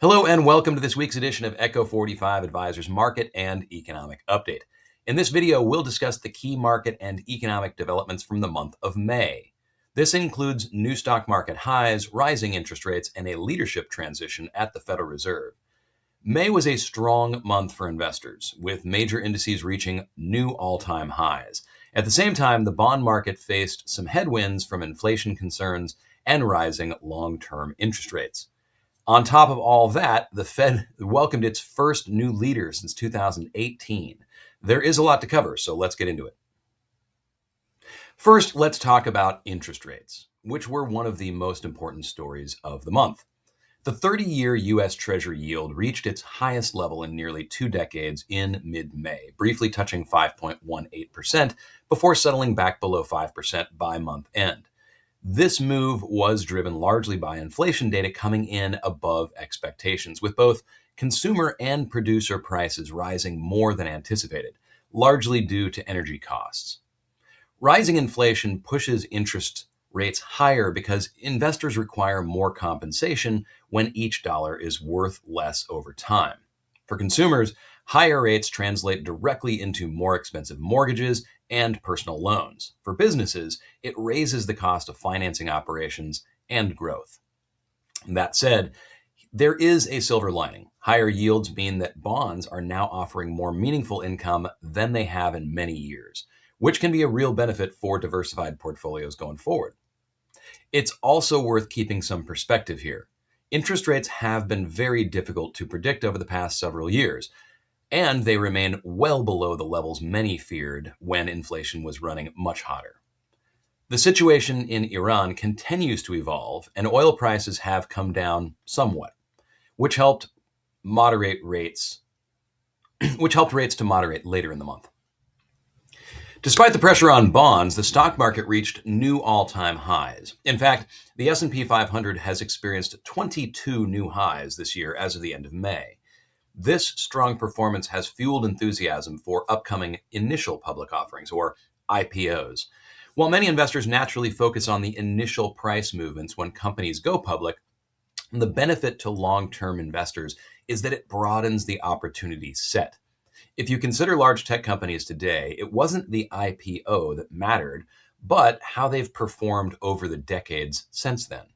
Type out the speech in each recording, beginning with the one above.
Hello and welcome to this week's edition of Echo45 Advisors Market and Economic Update. In this video, we'll discuss the key market and economic developments from the month of May. This includes new stock market highs, rising interest rates, and a leadership transition at the Federal Reserve. May was a strong month for investors, with major indices reaching new all-time highs. At the same time, the bond market faced some headwinds from inflation concerns and rising long-term interest rates. On top of all that, the Fed welcomed its first new leader since 2018. There is a lot to cover, so let's get into it. First, let's talk about interest rates, which were one of the most important stories of the month. The 30-year U.S. Treasury yield reached its highest level in nearly 2 decades in mid-May, briefly touching 5.18% before settling back below 5% by month end. This move was driven largely by inflation data coming in above expectations, with both consumer and producer prices rising more than anticipated, largely due to energy costs. Rising inflation pushes interest rates higher because investors require more compensation when each dollar is worth less over time. For consumers, higher rates translate directly into more expensive mortgages and personal loans. For businesses, it raises the cost of financing operations and growth. That said, there is a silver lining. Higher yields mean that bonds are now offering more meaningful income than they have in many years, which can be a real benefit for diversified portfolios going forward. It's also worth keeping some perspective here. Interest rates have been very difficult to predict over the past several years, and they remain well below the levels many feared when inflation was running much hotter. The situation in Iran continues to evolve, and oil prices have come down somewhat, which helped rates to moderate later in the month. Despite the pressure on bonds, the stock market reached new all-time highs. In fact, the S&P 500 has experienced 22 new highs this year as of the end of May. This strong performance has fueled enthusiasm for upcoming initial public offerings, or IPOs. While many investors naturally focus on the initial price movements when companies go public, the benefit to long-term investors is that it broadens the opportunity set. If you consider large tech companies today, it wasn't the IPO that mattered, but how they've performed over the decades since then.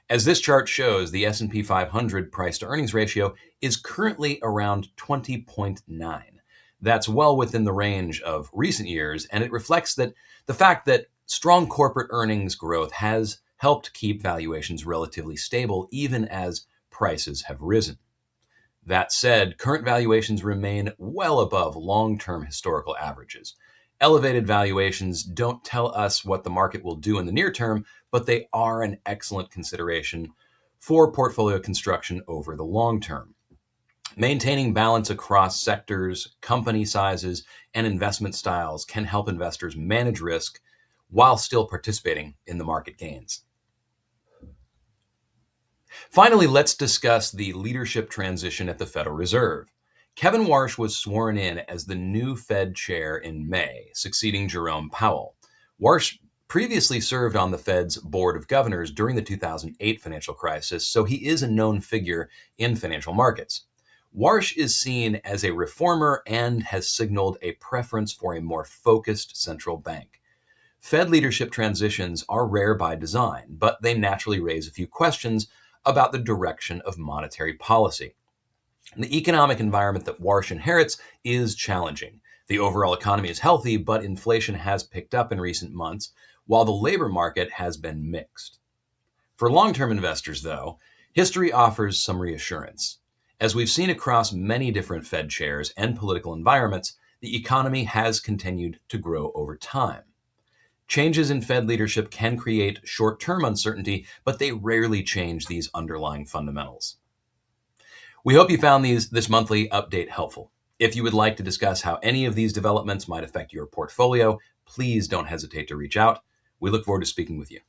As this chart shows, the S&P 500 price-to-earnings ratio is currently around 20.9. That's well within the range of recent years, and it reflects the fact that strong corporate earnings growth has helped keep valuations relatively stable even as prices have risen. That said, current valuations remain well above long-term historical averages. Elevated valuations don't tell us what the market will do in the near term, but they are an excellent consideration for portfolio construction over the long term. Maintaining balance across sectors, company sizes, and investment styles can help investors manage risk while still participating in the market gains. Finally, let's discuss the leadership transition at the Federal Reserve. Kevin Warsh was sworn in as the new Fed chair in May, succeeding Jerome Powell. Warsh previously served on the Fed's Board of Governors during the 2008 financial crisis, so he is a known figure in financial markets. Warsh is seen as a reformer and has signaled a preference for a more focused central bank. Fed leadership transitions are rare by design, but they naturally raise a few questions about the direction of monetary policy. The economic environment that Warsh inherits is challenging. The overall economy is healthy, but inflation has picked up in recent months, while the labor market has been mixed. For long-term investors, though, history offers some reassurance. As we've seen across many different Fed chairs and political environments, the economy has continued to grow over time. Changes in Fed leadership can create short-term uncertainty, but they rarely change these underlying fundamentals. We hope you found this monthly update helpful. If you would like to discuss how any of these developments might affect your portfolio, please don't hesitate to reach out. We look forward to speaking with you.